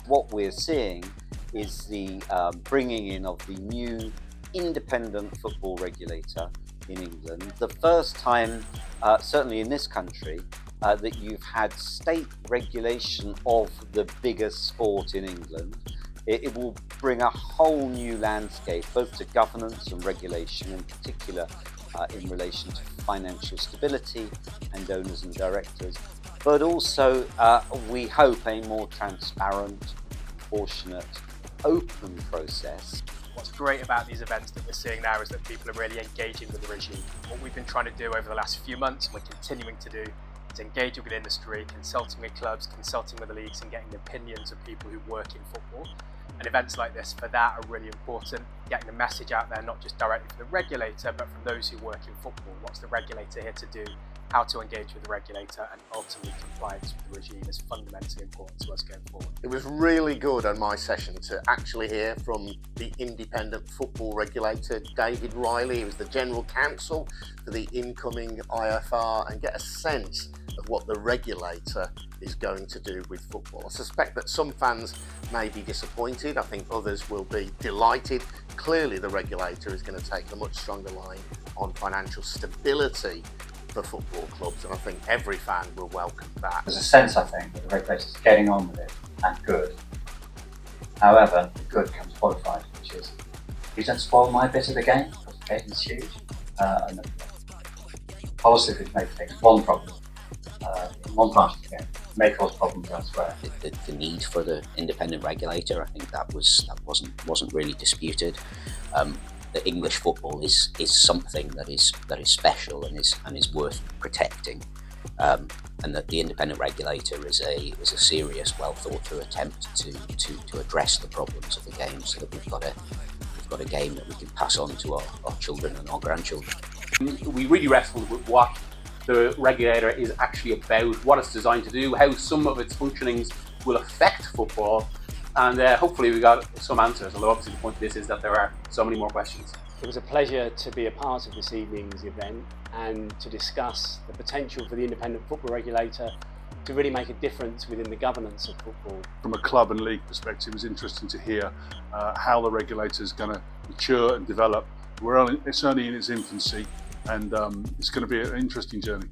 What we're seeing is the bringing in of the new independent football regulator in England. The first time, certainly in this country, that you've had state regulation of the biggest sport in England. It will bring a whole new landscape, both to governance and regulation, in particular in relation to financial stability and owners and directors, but also we hope a more transparent, proportionate, open process. What's great about these events that we're seeing now is that people are really engaging with the regime. What we've been trying to do over the last few months, and we're continuing to do, is engage with the industry, consulting with clubs, consulting with the leagues, and getting the opinions of people who work in football. And events like this, for that, are really important. Getting the message out there, not just directly from the regulator, but from those who work in football. What's the regulator here to do? How to engage with the regulator, and ultimately compliance with the regime is fundamentally important to us going forward. It was really good on my session to actually hear from the independent football regulator, David Riley. He was the general counsel for the incoming IFR, and get a sense of what the regulator is going to do with football. I suspect that some fans may be disappointed. I think others will be delighted. Clearly the regulator is going to take a much stronger line on financial stability for football clubs, and I think every fan will welcome that. There's a sense, I think, that the regulator's getting on with it, and good. However, the good comes qualified, which is, you don't spoil my bit of the game, because the game is huge. And the positive is make things one problem, in one part of the game, may cause problems elsewhere. The need for the independent regulator, I think that wasn't really disputed. That English football is something that is special and is worth protecting, and that the independent regulator is a serious, well thought through attempt to address the problems of the game, so that we've got a game that we can pass on to our children and our grandchildren. We really wrestled with what the regulator is actually about, what it's designed to do, how some of its functionings will affect football, and hopefully we got some answers, although obviously the point of this is that there are so many more questions. It was a pleasure to be a part of this evening's event and to discuss the potential for the independent football regulator to really make a difference within the governance of football. From a club and league perspective, it was interesting to hear how the regulator is going to mature and develop. It's only in its infancy, and it's going to be an interesting journey.